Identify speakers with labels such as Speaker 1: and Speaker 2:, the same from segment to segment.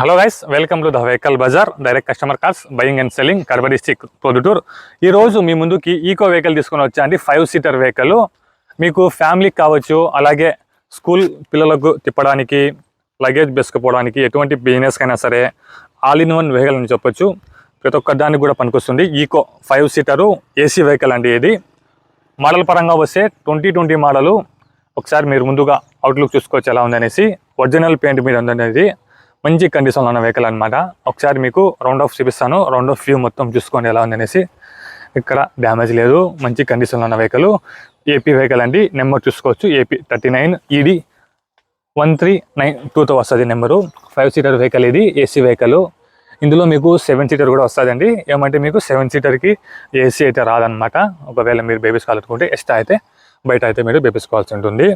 Speaker 1: Hello guys, welcome to the vehicle bazaar direct customer cars buying and selling Kadapa district Proddatur. ఈరోజు మీ ముందుకి eco vehicle తీసుకొని వచ్చా అండి. 5 సీటర్ వెహికల్ మీకు ఫ్యామిలీకి కావచ్చు, అలాగే స్కూల్ పిల్లలకు తిప్పడానికి, లగేజ్ బెసుకుపోవడానికి, ఎటువంటి బిజినెస్కైనా సరే ఆల్ ఇన్ వన్ వెహికల్ అని చెప్పొచ్చు. ప్రతి ఒక్క దానికి కూడా పనికొస్తుంది. ఈకో 5 సీటరు ఏసీ వెహికల్ అండి. ఇది మోడల్ పరంగా వస్తే 2020 మోడలు. ఒకసారి మీరు ముందుగా అవుట్లుక్ చూసుకోవచ్చు ఎలా ఉందనేసి. ఒరిజినల్ పెయింట్ మీద ఉందనేది, మంచి కండిషన్లో ఉన్న వెహికల్ అనమాట. ఒకసారి మీకు రౌండ్ ఆఫ్ చూపిస్తాను. రౌండ్ ఆఫ్ వ్యూ మొత్తం చూసుకోండి ఎలా ఉందనేసి. ఇక్కడ డ్యామేజ్ లేదు, మంచి కండిషన్లో ఉన్న వెహికల్. ఏపీ వెహికల్ అండి. నెంబర్ చూసుకోవచ్చు, ఏపీ 39 ED 139 వస్తుంది నెంబరు. 5 సీటర్ వెహికల్ ఇది, ఏసీ వెహికల్. ఇందులో మీకు 7 సీటర్ కూడా వస్తుందండి. ఏమంటే మీకు 7 సీటర్కి ఏసీ అయితే రాదనమాట. ఒకవేళ మీరు బేబీస్ కావాలనుకుంటే ఎక్స్ట్రా అయితే బయట అయితే మీరు బేబీస్ కావాల్సి ఉంటుంది.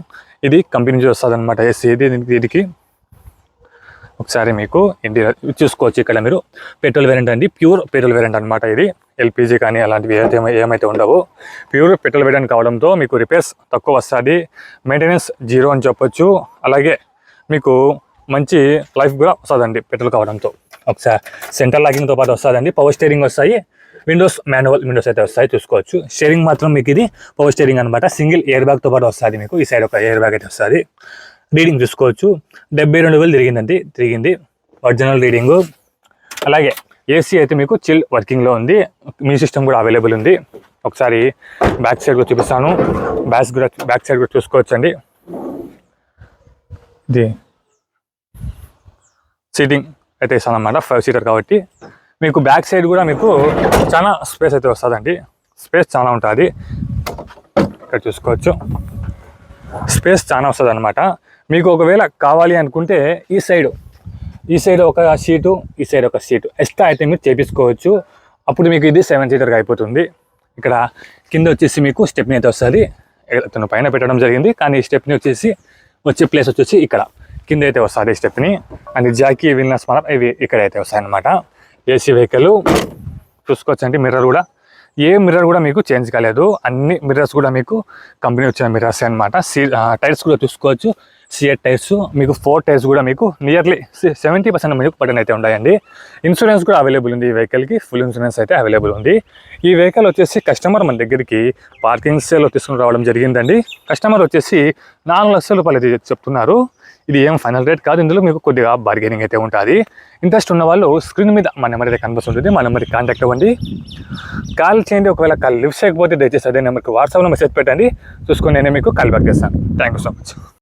Speaker 1: ఇది కంపెనీ నుంచి వస్తుంది అనమాట ఏసీ. దీనికి ఒకసారి మీకు ఇంటీరియర్ చూసుకోవచ్చు. ఇక్కడ మీరు పెట్రోల్ వేరియంట్ అండి, ప్యూర్ పెట్రోల్ వేరియంట్ అనమాట. ఇది ఎల్పిజి కానీ అలాంటివి ఏమైతే ఉండవు. ప్యూర్ పెట్రోల్ వేరియంట్ కావడంతో మీకు రిపేర్స్ తక్కువ వస్తుంది, మెయింటెనెన్స్ 0 అని చెప్పొచ్చు. అలాగే మీకు మంచి లైఫ్ కూడా వస్తుందండి పెట్రోల్ కావడంతో. ఒకసారి సెంటర్ లాకింగ్తో పాటు వస్తుందండి. పవర్ స్టీరింగ్ వస్తాయి, విండోస్ మాన్యువల్ విండోస్ అయితే వస్తాయి చూసుకోవచ్చు. స్టీరింగ్ మాత్రం మీకు ఇది పవర్ స్టీరింగ్ అనమాట. సింగిల్ ఎయిర్ బ్యాగ్తో పాటు వస్తుంది మీకు. ఈ సైడ్ ఒక ఎయిర్ బ్యాగ్ అయితే వస్తుంది. రీడింగ్ చూసుకోవచ్చు, 72,000 తిరిగింది ఒరిజినల్ రీడింగు. అలాగే ఏసీ అయితే మీకు చిల్ వర్కింగ్లో ఉంది. మీ సిస్టమ్ కూడా అవైలబుల్ ఉంది. ఒకసారి బ్యాక్ సైడ్ కూడా చూపిస్తాను. బ్యాక్ సైడ్ కూడా చూసుకోవచ్చు అండి. ఇది సీటింగ్ అయితే ఇస్తాను అన్నమాట, 5 సీటర్ కాబట్టి. మీకు బ్యాక్ సైడ్ కూడా మీకు చాలా స్పేస్ అయితే వస్తుందండి. స్పేస్ చాలా ఉంటుంది. ఇక్కడ చూసుకోవచ్చు, స్పేస్ చాలా వస్తుంది అనమాట. మీకు ఒకవేళ కావాలి అనుకుంటే ఈ సైడ్ ఒక సీటు, ఈ సైడ్ ఒక సీటు ఎక్స్ట్రా అయితే మీరు చేపించుకోవచ్చు. అప్పుడు మీకు ఇది 7 సీటర్గా అయిపోతుంది. ఇక్కడ కింద వచ్చేసి మీకు స్టెప్ని అయితే వస్తుంది. తను పైన పెట్టడం జరిగింది, కానీ ఈ స్టెప్ని వచ్చే ప్లేస్ వచ్చేసి ఇక్కడ కింద అయితే వస్తుంది స్టెప్ని. అండ్ జాకీ విల్నస్ మనం ఇవి ఇక్కడ అయితే వస్తాయి అన్నమాట. ఏసీ వెహికల్ చూసుకోవచ్చు అండి. మిర్రర్ కూడా మీకు చేంజ్ కాలేదు. అన్ని మిర్రర్స్ కూడా మీకు కంపెనీ వచ్చిన మిర్రర్స్ అనమాట. టైర్స్ కూడా చూసుకోవచ్చు, సిఎట్ టైర్స్. మీకు 4 టైర్స్ కూడా మీకు నియర్లీ 70% మీకు బటన్ అయితే ఉన్నాయండి. ఇన్సూరెన్స్ కూడా అవైలబుల్ ఉంది ఈ వెహికల్కి. ఫుల్ ఇన్సూరెన్స్ అయితే అవైలబుల్ ఉంది. ఈ వెహికల్ వచ్చేసి కస్టమర్ మన దగ్గరికి పార్కింగ్ సేల్లో తీసుకుని రావడం జరిగిందండి. కస్టమర్ వచ్చేసి 4 లక్షల రూపాయలు అయితే చెప్తున్నారు. ఇది ఏం ఫైనల్ రేట్ కాదు. ఇందులో మీకు కొద్దిగా బార్గెనింగ్ అయితే ఉంటుంది. ఇంట్రెస్ట్ ఉన్న వాళ్ళు స్క్రీన్ మీద మన నెంబర్ అయితే కనిపిస్తుంటుంది. మన నెంబర్కి కాంటాక్ట్ అవ్వండి, కాల్ చేయండి. ఒకవేళ కాల్ లిఫ్ట్ చేయకపోతే దయచేసి అదే నెంబర్కి వాట్సాప్లో మెసేజ్ పెట్టండి. చూసుకొని నేనే మీకు కాల్ బ్యాక్ చేస్తాను. Thank you so much.